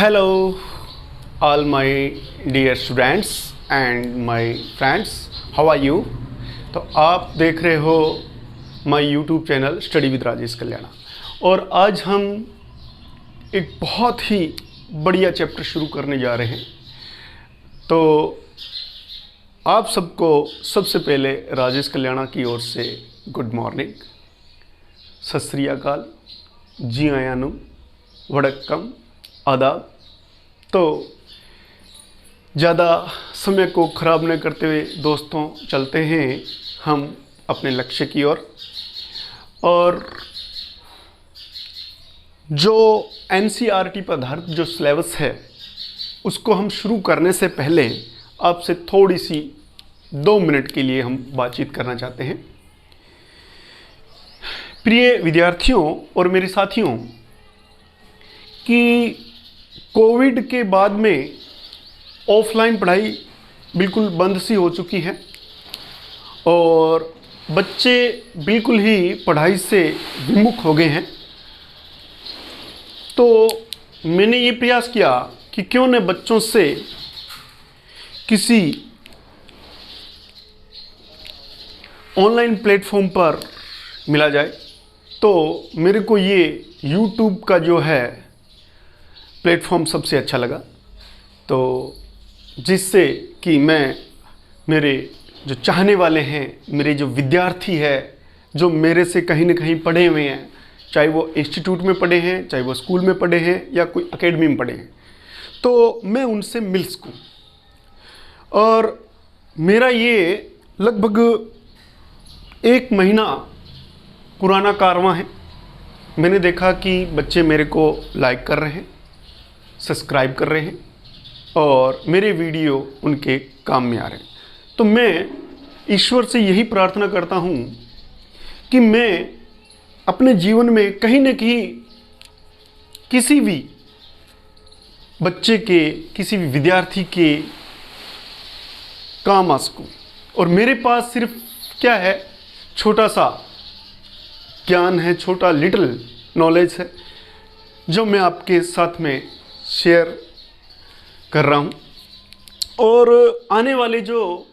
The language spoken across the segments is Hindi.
Hello, all my dear students and my friends. How are you? तो आप देख रहे हो my YouTube channel study with Rajesh Kalyana और आज हम एक बहुत ही बढ़िया चैप्टर शुरू करने जा रहे हैं। तो आप सबको सबसे पहले राजेश कल्याणा की ओर से गुड मॉर्निंग, सत श्री अकाल, जी आयानु, वड़क्कम, आदाब। तो ज़्यादा समय को ख़राब न करते हुए दोस्तों चलते हैं हम अपने लक्ष्य की ओर। और जो एनसीईआरटी पर आधारित जो सिलेबस है उसको हम शुरू करने से पहले आपसे थोड़ी सी 2 मिनट के लिए हम बातचीत करना चाहते हैं। प्रिय विद्यार्थियों और मेरे साथियों, कि कोविड के बाद में ऑफलाइन पढ़ाई बिल्कुल बंद सी हो चुकी है और बच्चे बिल्कुल ही पढ़ाई से विमुख हो गए हैं। तो मैंने ये प्रयास किया कि क्यों न बच्चों से किसी ऑनलाइन प्लेटफॉर्म पर मिला जाए। तो मेरे को ये YouTube का जो है प्लेटफॉर्म सबसे अच्छा लगा, तो जिससे कि मैं मेरे जो चाहने वाले हैं, मेरे जो विद्यार्थी है जो मेरे से कहीं ना कहीं पढ़े हुए हैं, चाहे वो इंस्टीट्यूट में पढ़े हैं, चाहे वो स्कूल में पढ़े हैं या कोई एकेडमी में पढ़े हैं, तो मैं उनसे मिल सकूं। और मेरा ये लगभग 1 महीना पुराना कारवां है। मैंने देखा कि बच्चे मेरे को लाइक कर रहे हैं, सब्सक्राइब कर रहे हैं और मेरे वीडियो उनके काम में आ रहे हैं। तो मैं ईश्वर से यही प्रार्थना करता हूँ कि मैं अपने जीवन में कहीं न कहीं किसी भी बच्चे के, किसी भी विद्यार्थी के काम आ सकूँ। और मेरे पास सिर्फ क्या है, छोटा सा ज्ञान है, छोटा लिटिल नॉलेज है जो मैं आपके साथ में शेयर कर रहा हूँ। और आने वाले जो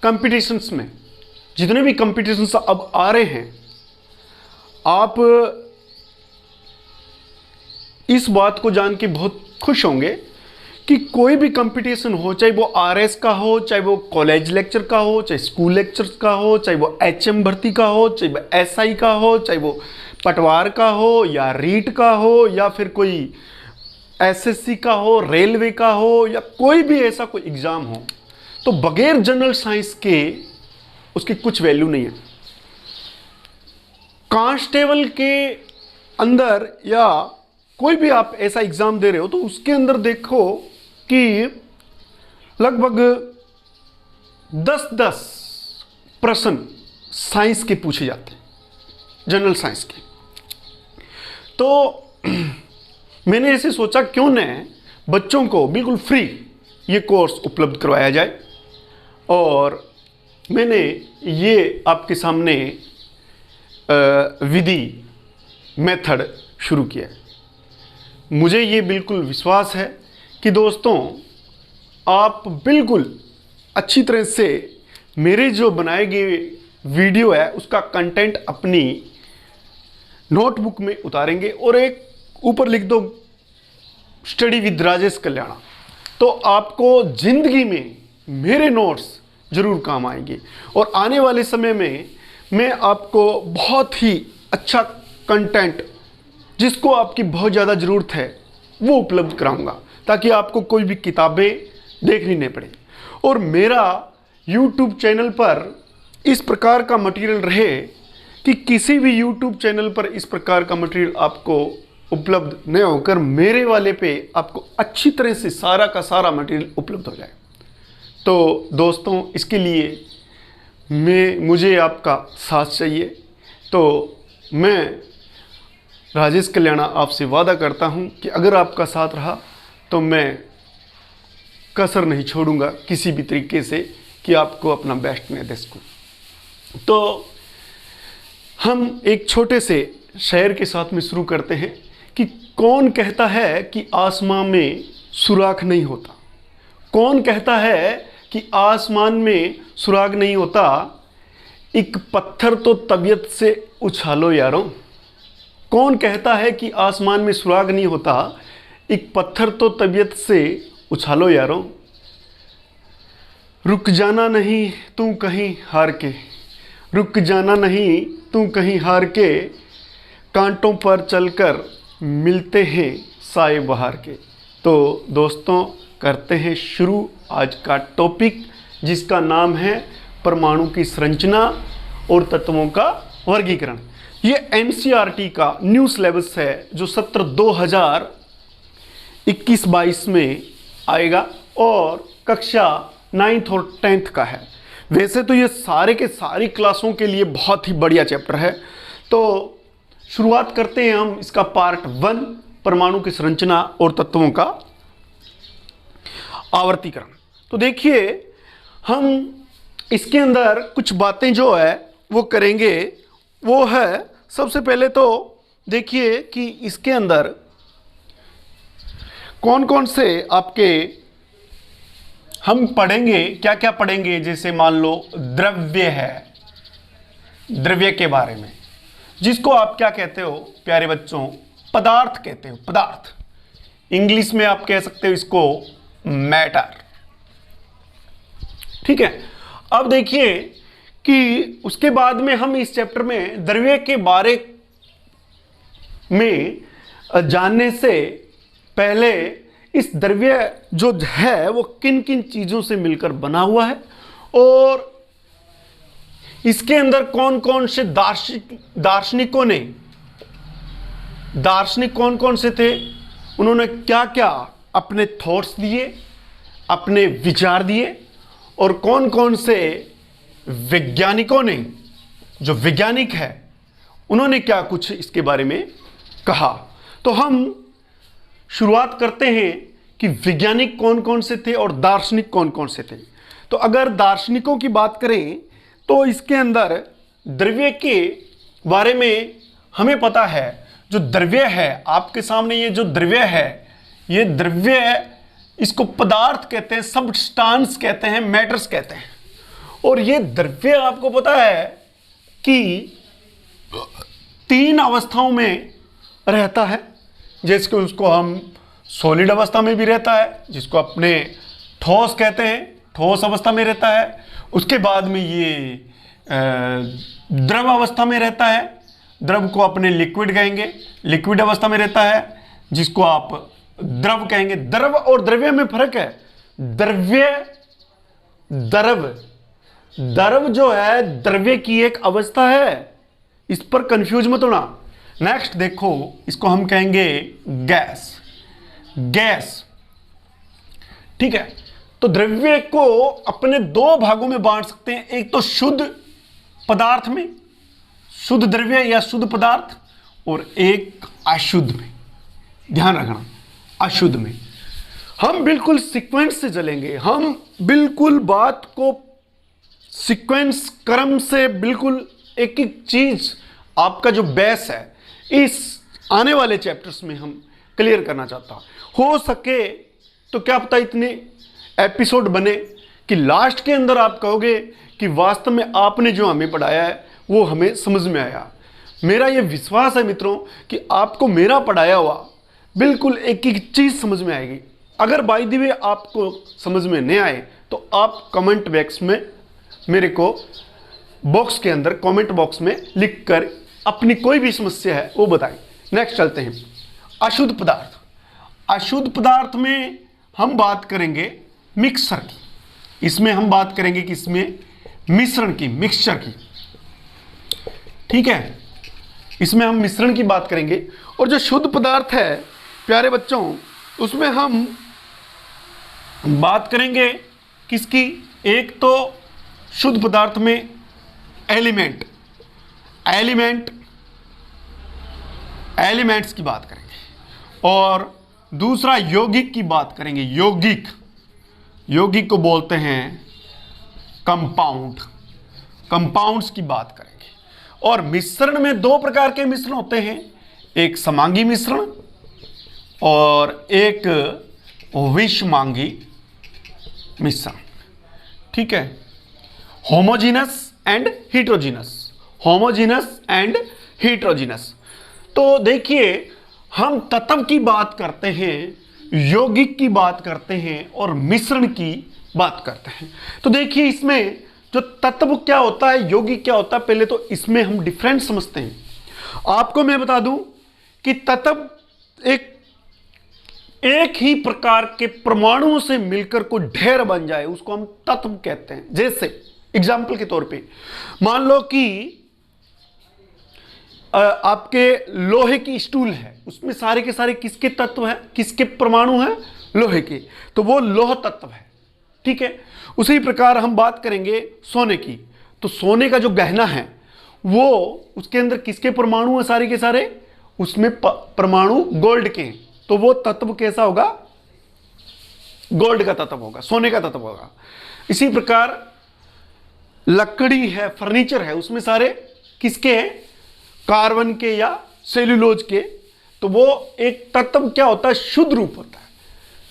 कंपटीशंस में, जितने भी कंपटीशंस अब आ रहे हैं, आप इस बात को जान के बहुत खुश होंगे कि कोई भी कंपटीशन हो, चाहे वो आरएस का हो, चाहे वो कॉलेज लेक्चर का हो, चाहे स्कूल लेक्चर का हो, चाहे वो एचएम भर्ती का हो, चाहे वो एसआई का हो, चाहे वो पटवार का हो या रीट का हो या फिर कोई एसएससी का हो, रेलवे का हो या कोई भी ऐसा कोई एग्ज़ाम हो, तो बगैर जनरल साइंस के उसकी कुछ वैल्यू नहीं है। कांस्टेबल के अंदर या कोई भी आप ऐसा एग्ज़ाम दे रहे हो तो उसके अंदर देखो कि लगभग 10-10 प्रश्न साइंस के पूछे जाते हैं, जनरल साइंस के। तो मैंने ऐसे सोचा क्यों न बच्चों को बिल्कुल फ्री ये कोर्स उपलब्ध करवाया जाए। और मैंने ये आपके सामने विधि, मेथड शुरू किया है। मुझे ये बिल्कुल विश्वास है कि दोस्तों आप बिल्कुल अच्छी तरह से मेरे जो बनाए गए वीडियो है उसका कंटेंट अपनी नोटबुक में उतारेंगे और एक ऊपर लिख दो स्टडी विद राजेश कल्याणा, तो आपको जिंदगी में मेरे नोट्स जरूर काम आएंगे। और आने वाले समय में मैं आपको बहुत ही अच्छा कंटेंट, जिसको आपकी बहुत ज़्यादा ज़रूरत है, वो उपलब्ध कराऊंगा ताकि आपको कोई भी किताबें देखनी नहीं पड़े। और मेरा YouTube चैनल पर इस प्रकार का मटेरियल रहे कि किसी भी YouTube चैनल पर इस प्रकार का मटेरियल आपको उपलब्ध न होकर मेरे वाले पे आपको अच्छी तरह से सारा का सारा मटेरियल उपलब्ध हो जाए। तो दोस्तों इसके लिए मुझे आपका साथ चाहिए। तो मैं राजेश कल्याणा आपसे वादा करता हूँ कि अगर आपका साथ रहा तो मैं कसर नहीं छोड़ूंगा किसी भी तरीके से कि आपको अपना बेस्ट मैं दे सकूँ। तो हम एक छोटे से शेयर के साथ में शुरू करते हैं कि कौन कहता है कि आसमान में सुराख नहीं होता? कौन कहता है कि आसमान में सुराग नहीं होता? एक पत्थर तो तबीयत से उछालो यारों। कौन कहता है कि आसमान में सुराग नहीं होता? एक पत्थर तो तबीयत से उछालो यारों। रुक जाना नहीं तू कहीं हार के, रुक जाना नहीं तू कहीं हार के, कांटों पर चलकर मिलते हैं साए बहार के। तो दोस्तों करते हैं शुरू आज का टॉपिक, जिसका नाम है परमाणु की संरचना और तत्वों का वर्गीकरण। ये एनसीईआरटी का न्यू सिलेबस है जो सत्र 2021-22 में आएगा और कक्षा 9th और 10th का है। वैसे तो ये सारे के सारी क्लासों के लिए बहुत ही बढ़िया चैप्टर है। तो शुरुआत करते हैं हम इसका पार्ट 1, परमाणु की संरचना और तत्वों का आवर्तीकरण। तो देखिए हम इसके अंदर कुछ बातें जो है वो करेंगे। वो है सबसे पहले तो देखिए कि इसके अंदर कौन कौन से आपके हम पढ़ेंगे, क्या क्या पढ़ेंगे। जैसे मान लो द्रव्य है, द्रव्य के बारे में, जिसको आप क्या कहते हो प्यारे बच्चों? पदार्थ कहते हो। पदार्थ इंग्लिश में आप कह सकते हो इसको मैटर। ठीक है। अब देखिए कि उसके बाद में हम इस चैप्टर में द्रव्य के बारे में जानने से पहले इस द्रव्य जो है वो किन किन चीजों से मिलकर बना हुआ है और इसके अंदर कौन कौन से दार्शनिकों ने, दार्शनिक कौन कौन से थे, उन्होंने क्या क्या अपने थॉट्स दिए, अपने विचार दिए, और कौन कौन से वैज्ञानिकों ने, जो वैज्ञानिक है, उन्होंने क्या कुछ इसके बारे में कहा। तो हम शुरुआत करते हैं कि वैज्ञानिक कौन कौन से थे और दार्शनिक कौन कौन से थे। तो अगर दार्शनिकों की बात करें तो इसके अंदर द्रव्य के बारे में हमें पता है। जो द्रव्य है आपके सामने, ये जो द्रव्य है, ये द्रव्य, इसको पदार्थ कहते हैं, सबस्टांस कहते हैं, मैटर्स कहते हैं। और ये द्रव्य आपको पता है कि 3 अवस्थाओं में रहता है। जैसे उसको हम सॉलिड अवस्था में भी रहता है, जिसको अपने ठोस कहते हैं, ठोस अवस्था में रहता है। उसके बाद में ये द्रव अवस्था में रहता है, द्रव को अपने लिक्विड कहेंगे, लिक्विड अवस्था में रहता है, जिसको आप द्रव कहेंगे। द्रव और द्रव्य में फर्क है। द्रव्य, द्रव, द्रव जो है द्रव्य की एक अवस्था है, इस पर कंफ्यूज मत होना। नेक्स्ट देखो, इसको हम कहेंगे गैस, गैस। ठीक है। तो द्रव्य को अपने 2 भागों में बांट सकते हैं, एक तो शुद्ध पदार्थ में, शुद्ध द्रव्य या शुद्ध पदार्थ, और एक अशुद्ध में। ध्यान रखना, अशुद्ध में। हम बिल्कुल सीक्वेंस से चलेंगे, हम बिल्कुल बात को सीक्वेंस क्रम से, बिल्कुल एक एक चीज आपका जो बेस है इस आने वाले चैप्टर्स में हम क्लियर करना चाहता हूं। हो सके तो क्या पता इतने एपिसोड बने कि लास्ट के अंदर आप कहोगे कि वास्तव में आपने जो हमें पढ़ाया है वो हमें समझ में आया। मेरा ये विश्वास है मित्रों कि आपको मेरा पढ़ाया हुआ बिल्कुल एक एक चीज समझ में आएगी। अगर बाय द वे आपको समझ में नहीं आए तो आप कमेंट बॉक्स में मेरे को, बॉक्स के अंदर कमेंट बॉक्स में लिख कर अपनी कोई भी समस्या है वो बताएं। नेक्स्ट चलते हैं, अशुद्ध पदार्थ। अशुद्ध पदार्थ में हम बात करेंगे मिक्सर की। इसमें हम बात करेंगे कि इसमें मिश्रण की, मिक्सचर की। ठीक है, इसमें हम मिश्रण की बात करेंगे। और जो शुद्ध पदार्थ है प्यारे बच्चों, उसमें हम बात करेंगे किसकी? एक तो शुद्ध पदार्थ में एलिमेंट, एलिमेंट्स की बात करेंगे, और दूसरा यौगिक की बात करेंगे। यौगिक, यौगिक को बोलते हैं कंपाउंड, कंपाउंड्स की बात करेंगे। और मिश्रण में 2 प्रकार के मिश्रण होते हैं, एक समांगी मिश्रण और एक विषमांगी मिश्रण। ठीक है, होमोजीनस एंड हीट्रोजीनस, होमोजीनस एंड हीट्रोजीनस। तो देखिए, हम तत्व की बात करते हैं, यौगिक की बात करते हैं और मिश्रण की बात करते हैं। तो देखिए, इसमें जो तत्व क्या होता है, यौगिक क्या होता है, पहले तो इसमें हम डिफरेंस समझते हैं। आपको मैं बता दूं कि तत्व एक ही प्रकार के परमाणुओं से मिलकर कोई ढेर बन जाए, उसको हम तत्व कहते हैं। जैसे एग्जाम्पल के तौर पे मान लो कि आपके लोहे की स्टूल है, उसमें सारे के सारे किसके तत्व हैं, किसके परमाणु हैं, लोहे के, तो वो लोह तत्व है। ठीक है, उसी प्रकार हम बात करेंगे सोने की, तो सोने का जो गहना है वो उसके अंदर किसके परमाणु हैं, सारे के सारे, उसमें परमाणु गोल्ड के हैं, तो वो तत्व कैसा होगा, गोल्ड का तत्व होगा, सोने का तत्व होगा। इसी प्रकार लकड़ी है, फर्नीचर है, उसमें सारे किसके हैं, कार्बन के या सेल्यूलोज के, तो वो एक तत्व क्या होता है, शुद्ध रूप होता है।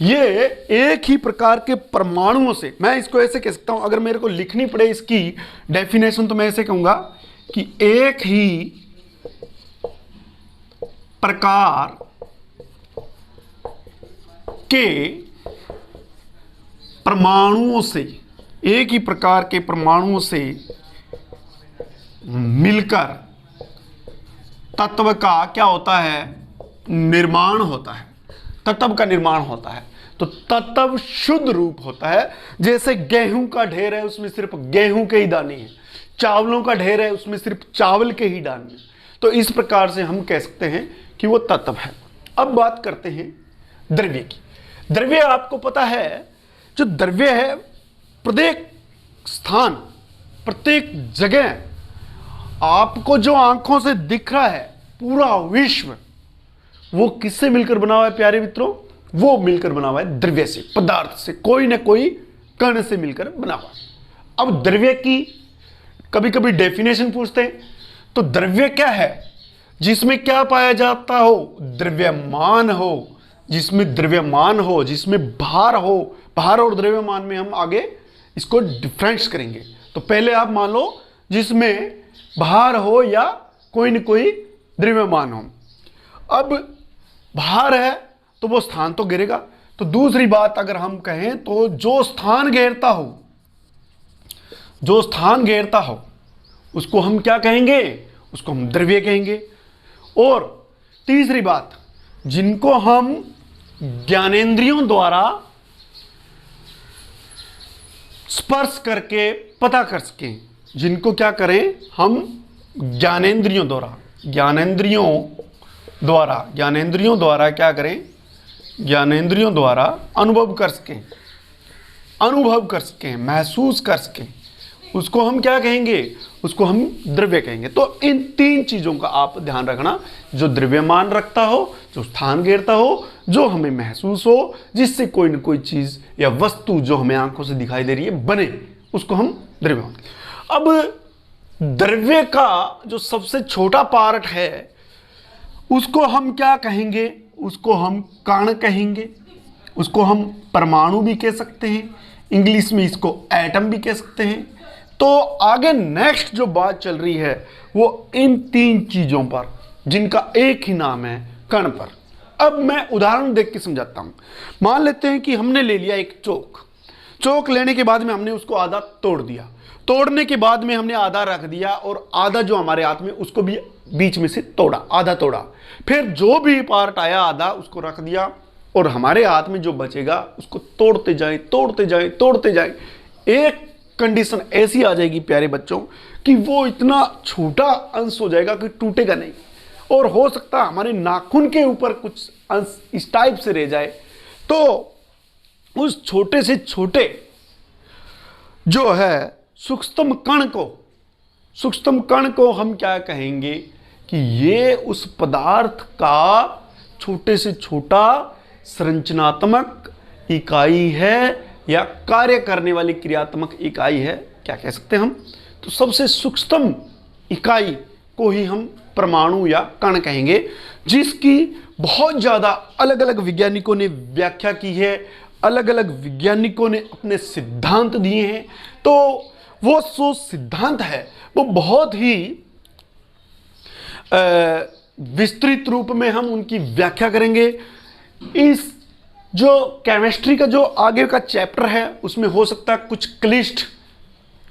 ये एक ही प्रकार के परमाणुओं से, मैं इसको ऐसे कह सकता हूं, अगर मेरे को लिखनी पड़े इसकी डेफिनेशन तो मैं ऐसे कहूंगा कि एक ही प्रकार के परमाणुओं से, एक ही प्रकार के परमाणुओं से मिलकर तत्व का क्या होता है, निर्माण होता है, तत्व का निर्माण होता है। तो तत्व शुद्ध रूप होता है। जैसे गेहूं का ढेर है, उसमें सिर्फ गेहूं के ही दाने हैं, चावलों का ढेर है, उसमें सिर्फ चावल के ही दाने हैं। तो इस प्रकार से हम कह सकते हैं कि वो तत्व है। अब बात करते हैं द्रव्य की। द्रव्य आपको पता है, जो द्रव्य है प्रत्येक स्थान, प्रत्येक जगह आपको जो आंखों से दिख रहा है, पूरा विश्व, वो किससे मिलकर बना हुआ है प्यारे मित्रों, वो मिलकर बना हुआ है द्रव्य से, पदार्थ से, कोई ना कोई कण से मिलकर बना हुआ है। अब द्रव्य की कभी कभी डेफिनेशन पूछते हैं, तो द्रव्य क्या है, जिसमें क्या पाया जाता हो, द्रव्यमान हो, जिसमें द्रव्यमान हो, जिसमें भार हो। भार और द्रव्यमान में हम आगे इसको डिफरेंस करेंगे। तो पहले आप मान लो जिसमें भार हो या कोई न कोई द्रव्यमान हो। अब भार है तो वो स्थान तो गिरेगा। तो दूसरी बात अगर हम कहें तो जो स्थान घेरता हो, जो स्थान घेरता हो उसको हम क्या कहेंगे, उसको हम द्रव्य कहेंगे। और तीसरी बात, जिनको हम ज्ञानेंद्रियों द्वारा स्पर्श करके पता कर सकें, जिनको क्या करें हम ज्ञानेंद्रियों द्वारा, ज्ञानेंद्रियों द्वारा क्या करें, ज्ञानेंद्रियों द्वारा अनुभव कर सकें, महसूस कर सकें, उसको हम क्या कहेंगे, उसको हम द्रव्य कहेंगे। तो इन तीन चीजों का आप ध्यान रखना, जो द्रव्यमान रखता हो, जो स्थान घेरता हो, जो हमें महसूस हो, जिससे कोई न कोई चीज या वस्तु जो हमें आंखों से दिखाई दे रही है बने, उसको हम द्रव्यमान। अब द्रव्य का जो सबसे छोटा पार्ट है उसको हम क्या कहेंगे, उसको हम कण कहेंगे, उसको हम परमाणु भी कह सकते हैं, इंग्लिश में इसको एटम भी कह सकते हैं। तो आगे नेक्स्ट जो बात चल रही है वो इन तीन चीजों पर, जिनका एक ही नाम है कण पर। अब मैं उदाहरण देख के समझाता हूं। मान लेते हैं कि हमने ले लिया एक चौक लेने के बाद में हमने उसको आधा तोड़ दिया, तोड़ने के बाद में हमने आधा रख दिया और आधा जो हमारे हाथ में उसको भी बीच में से तोड़ा, आधा तोड़ा, फिर जो भी पार्ट आया आधा उसको रख दिया और हमारे हाथ में जो बचेगा उसको तोड़ते जाएं। एक कंडीशन ऐसी आ जाएगी प्यारे बच्चों कि वो इतना छोटा अंश हो जाएगा कि टूटेगा नहीं, और हो सकता है हमारे नाखून के ऊपर कुछ अंश इस टाइप से रह जाए। तो उस छोटे से छोटे जो है सूक्ष्म कण को हम क्या कहेंगे कि ये उस पदार्थ का छोटे से छोटा संरचनात्मक इकाई है या कार्य करने वाली क्रियात्मक इकाई है, क्या कह सकते हैं हम। तो सबसे सूक्ष्म इकाई को ही हम परमाणु या कण कहेंगे, जिसकी बहुत ज़्यादा अलग अलग वैज्ञानिकों ने व्याख्या की है, अलग अलग वैज्ञानिकों ने अपने सिद्धांत दिए हैं। तो वो जो सिद्धांत है वो बहुत ही विस्तृत रूप में हम उनकी व्याख्या करेंगे। इस जो केमिस्ट्री का जो आगे का चैप्टर है उसमें हो सकता है कुछ क्लिष्ट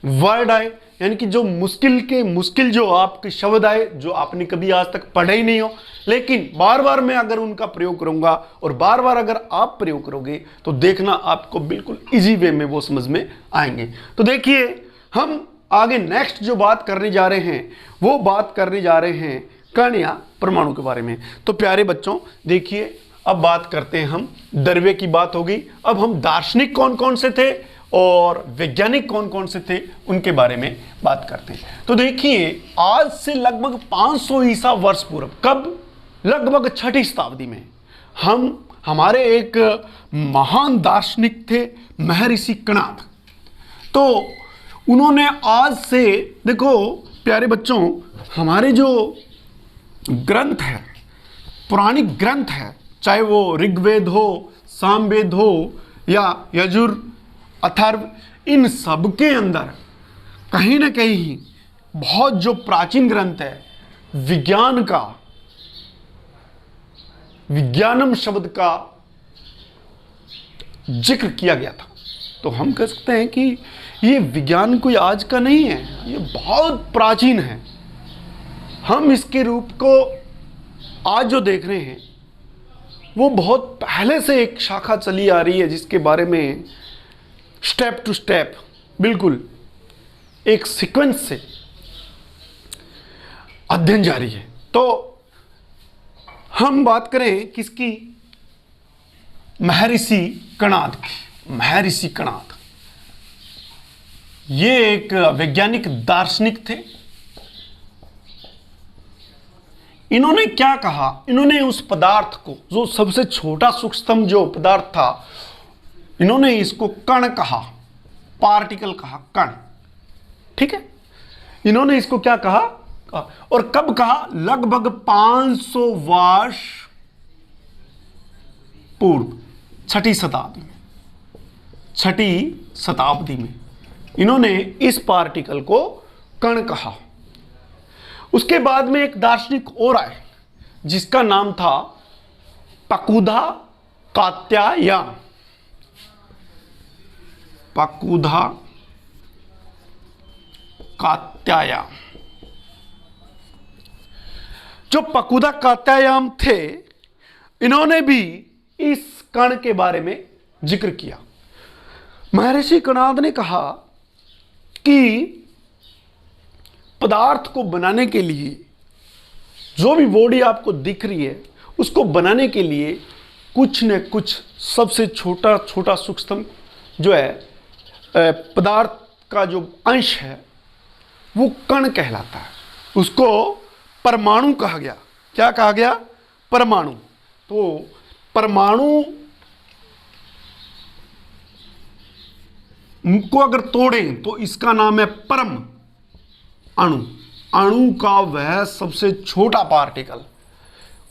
वर्ड आए, यानी कि जो मुश्किल के मुश्किल जो आपके शब्द आए जो आपने कभी आज तक पढ़े ही नहीं हो, लेकिन बार बार मैं अगर उनका प्रयोग करूंगा और बार बार अगर आप प्रयोग करोगे तो देखना आपको बिल्कुल इजी वे में वो समझ में आएंगे। तो देखिए हम आगे नेक्स्ट जो बात करने जा रहे हैं वो बात करने जा रहे हैं कण या परमाणु के बारे में। तो प्यारे बच्चों देखिए, अब बात करते हैं हम द्रव्य की बात होगी। अब हम दार्शनिक कौन कौन से थे और वैज्ञानिक कौन कौन से थे उनके बारे में बात करते हैं। तो देखिए आज से लगभग 500 ईसा वर्ष पूर्व, कब, लगभग 6ठी शताब्दी में हमारे एक महान दार्शनिक थे महर्षि कणाद। तो उन्होंने आज से, देखो प्यारे बच्चों, हमारे जो ग्रंथ है, पुराणिक ग्रंथ है, चाहे वो ऋग्वेद हो, सामवेद हो या यजुर, अथर्व, इन सब के अंदर कहीं ना कहीं बहुत जो प्राचीन ग्रंथ है विज्ञान का, विज्ञानम शब्द का जिक्र किया गया था। तो हम कह सकते हैं कि ये विज्ञान कोई आज का नहीं है, ये बहुत प्राचीन है। हम इसके रूप को आज जो देख रहे हैं वो बहुत पहले से एक शाखा चली आ रही है जिसके बारे में स्टेप टू स्टेप बिल्कुल एक सीक्वेंस से अध्ययन जारी है। तो हम बात करें किसकी, महर्षि कणाद की। महर्षि कणाद ये एक वैज्ञानिक दार्शनिक थे। इन्होंने क्या कहा, इन्होंने उस पदार्थ को, जो सबसे छोटा सूक्ष्म जो पदार्थ था, इन्होंने इसको कण कहा, पार्टिकल कहा, कण। ठीक है, इन्होंने इसको क्या कहा और कब कहा, लगभग 500 वर्ष पूर्व, 6ठी शताब्दी में। 6ठी शताब्दी में इन्होंने इस पार्टिकल को कण कहा। उसके बाद में एक दार्शनिक और आए जिसका नाम था पकुधा कात्यायन। पकुधा कात्यायन। जो पकुधा कात्यायन थे, इन्होंने भी इस कण के बारे में जिक्र किया। महर्षि कणाद ने कहा कि पदार्थ को बनाने के लिए, जो भी बॉडी आपको दिख रही है उसको बनाने के लिए कुछ न कुछ सबसे छोटा छोटा सूक्ष्म जो है पदार्थ का जो अंश है वो कण कहलाता है। उसको परमाणु कहा गया। क्या कहा गया, परमाणु। तो परमाणु को अगर तोड़ें तो इसका नाम है परम अणु। अणु का वह सबसे छोटा पार्टिकल,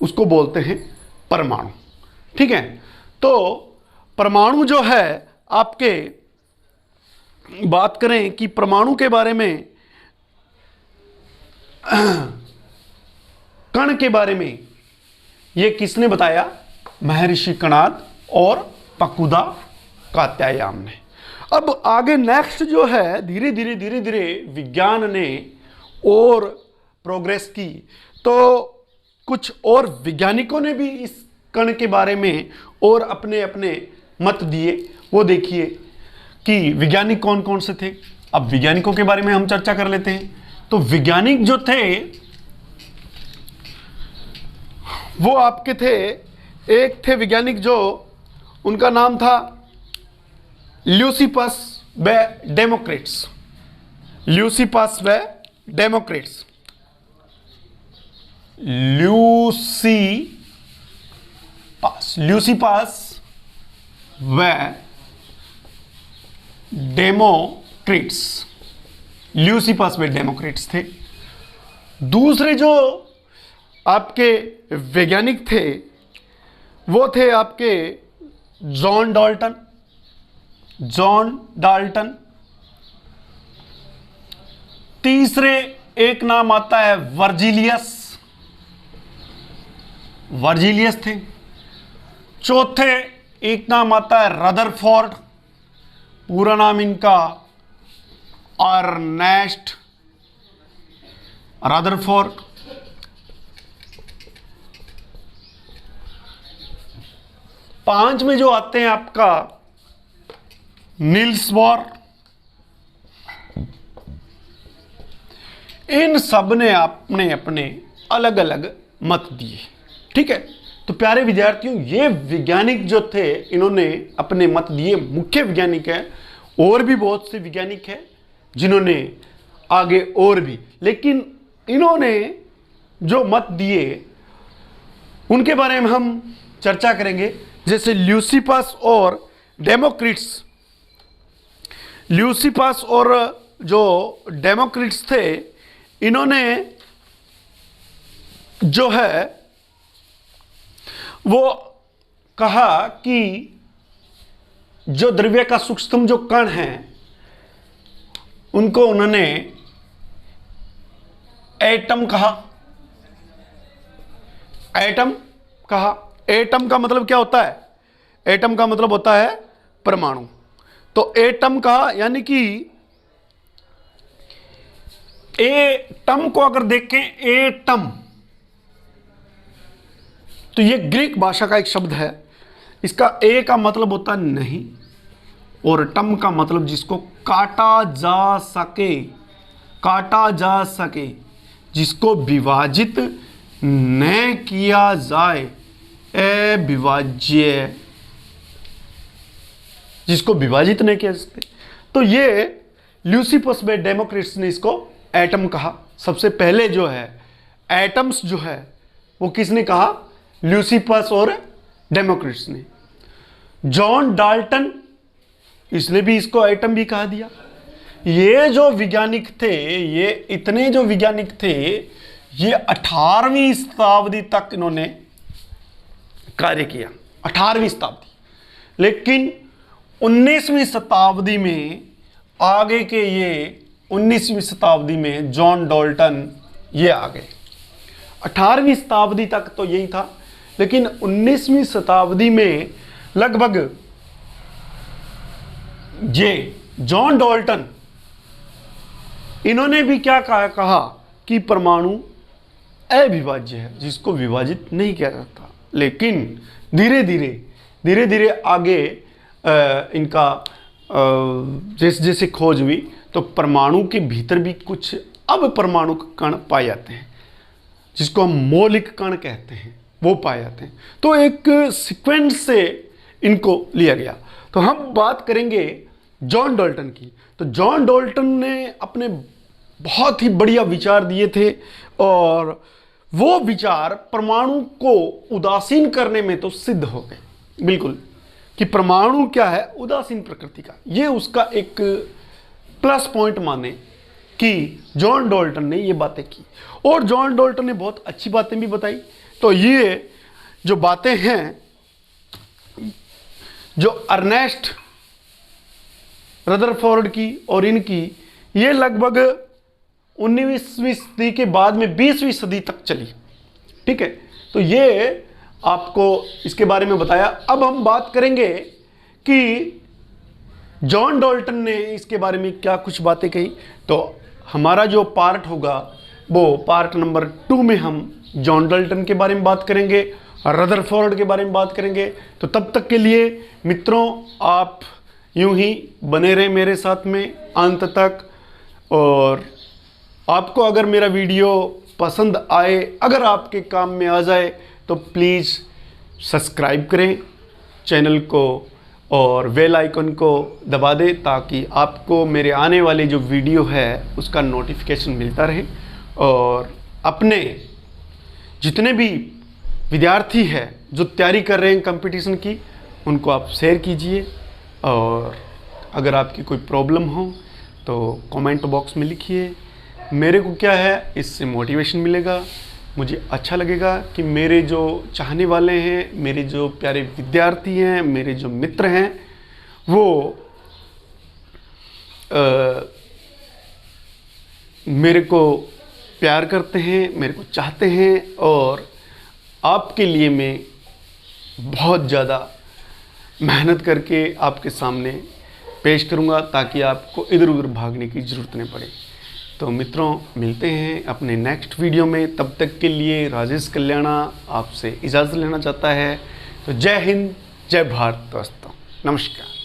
उसको बोलते हैं परमाणु। ठीक है, तो परमाणु जो है, आपके बात करें कि परमाणु के बारे में, कण के बारे में ये किसने बताया, महर्षि कणाद और पकुधा कात्यायन ने। अब आगे नेक्स्ट जो है, धीरे धीरे विज्ञान ने और प्रोग्रेस की। तो कुछ और वैज्ञानिकों ने भी इस कण के बारे में और अपने अपने मत दिए। वो देखिए कि वैज्ञानिक कौन कौन से थे। अब वैज्ञानिकों के बारे में हम चर्चा कर लेते हैं। तो वैज्ञानिक जो थे वो आपके थे, एक थे वैज्ञानिक जो, उनका नाम था ल्यूसिपस व डेमोक्रिटस। ल्यूसिपस व डेमोक्रिटस। ल्यूसिपस व डेमोक्रिट्स। ल्यूसिपस व डेमोक्रिट्स थे। दूसरे जो आपके वैज्ञानिक थे वो थे आपके जॉन डाल्टन। तीसरे एक नाम आता है वर्जिलियस थे। चौथे एक नाम आता है रदरफोर्ड, पूरा नाम इनका अर्नेस्ट रदरफोर्ड। पांच में जो आते हैं आपका नील्स बोर। इन सब ने अपने अपने अलग अलग मत दिए। ठीक है, तो प्यारे विद्यार्थियों, ये वैज्ञानिक जो थे इन्होंने अपने मत दिए, मुख्य वैज्ञानिक है। और भी बहुत से वैज्ञानिक हैं जिन्होंने आगे और भी, लेकिन इन्होंने जो मत दिए उनके बारे में हम चर्चा करेंगे। जैसे ल्यूसिपस और डेमोक्रिट्स। ल्यूसिपस और जो डेमोक्रिट्स थे, इन्होंने जो है वो कहा कि जो द्रव्य का सूक्ष्मतम जो कण है उनको उन्होंने एटम कहा। एटम का मतलब क्या होता है? एटम का मतलब होता है परमाणु। तो एटम कहा, यानी कि एटम को अगर देखें, एटम तो ये ग्रीक भाषा का एक शब्द है। इसका ए का मतलब होता है नहीं, और टम का मतलब जिसको काटा जा सके, जिसको विभाजित न किया जाए, अविभाज्य, जिसको विभाजित नहीं किया सकते। तो ये ल्यूसिपस में डेमोक्रिट्स ने इसको एटम कहा। सबसे पहले जो है एटम्स जो है वो किसने कहा? ल्यूसिपस और डेमोक्रिट्स ने। जॉन डाल्टन, इसने भी इसको एटम भी कहा दिया। ये जो वैज्ञानिक थे, ये इतने जो वैज्ञानिक थे, ये 18वीं शताब्दी तक इन्होंने कार्य किया, 18वीं शताब्दी। लेकिन 19वीं शताब्दी में आगे के ये 19वीं शताब्दी में जॉन डाल्टन ये आ गए। 18वीं शताब्दी तक तो यही था, लेकिन 19वीं शताब्दी में लगभग ये जॉन डाल्टन, इन्होंने भी क्या कहा कि परमाणु अविभाज्य है, जिसको विभाजित नहीं किया जाता। लेकिन धीरे धीरे आगे इनका जैसे जैसे खोज हुई तो परमाणु के भीतर भी कुछ अब परमाणु कण पाए जाते हैं, जिसको हम मौलिक कण कहते हैं, वो पाए जाते हैं। तो एक सीक्वेंस से इनको लिया गया। तो हम बात करेंगे जॉन डाल्टन की। तो जॉन डाल्टन ने अपने बहुत ही बढ़िया विचार दिए थे, और वो विचार परमाणु को उदासीन करने में तो सिद्ध हो गए बिल्कुल, कि परमाणु क्या है? उदासीन प्रकृति का। ये उसका एक प्लस पॉइंट माने कि जॉन डाल्टन ने ये बातें की, और जॉन डाल्टन ने बहुत अच्छी बातें भी बताई। तो ये जो बातें हैं, जो अर्नेस्ट रदरफोर्ड की और इनकी, ये लगभग 19वीं सदी के बाद में 20वीं सदी तक चली। ठीक है, तो ये आपको इसके बारे में बताया। अब हम बात करेंगे कि जॉन डाल्टन ने इसके बारे में क्या कुछ बातें कही। तो हमारा जो पार्ट होगा वो पार्ट नंबर 2 में हम जॉन डाल्टन के बारे में बात करेंगे, रदरफोर्ड के बारे में बात करेंगे। तो तब तक के लिए मित्रों, आप यूं ही बने रहें मेरे साथ में अंत तक। और आपको अगर मेरा वीडियो पसंद आए, अगर आपके काम में आ जाए, तो प्लीज़ सब्सक्राइब करें चैनल को और बेल आइकन को दबा दें, ताकि आपको मेरे आने वाले जो वीडियो है उसका नोटिफिकेशन मिलता रहे। और अपने जितने भी विद्यार्थी हैं जो तैयारी कर रहे हैं कंपटीशन की, उनको आप शेयर कीजिए। और अगर आपकी कोई प्रॉब्लम हो तो कमेंट बॉक्स में लिखिए। मेरे को क्या है, इससे मोटिवेशन मिलेगा, मुझे अच्छा लगेगा कि मेरे जो चाहने वाले हैं, मेरे जो प्यारे विद्यार्थी हैं, मेरे जो मित्र हैं, वो मेरे को प्यार करते हैं, मेरे को चाहते हैं, और आपके लिए मैं बहुत ज़्यादा मेहनत करके आपके सामने पेश करूंगा ताकि आपको इधर उधर भागने की ज़रूरत नहीं पड़े। तो मित्रों, मिलते हैं अपने नेक्स्ट वीडियो में। तब तक के लिए राजेश कल्याणा आपसे इजाज़त लेना चाहता है। तो जय हिंद, जय भारत दोस्तों, नमस्कार।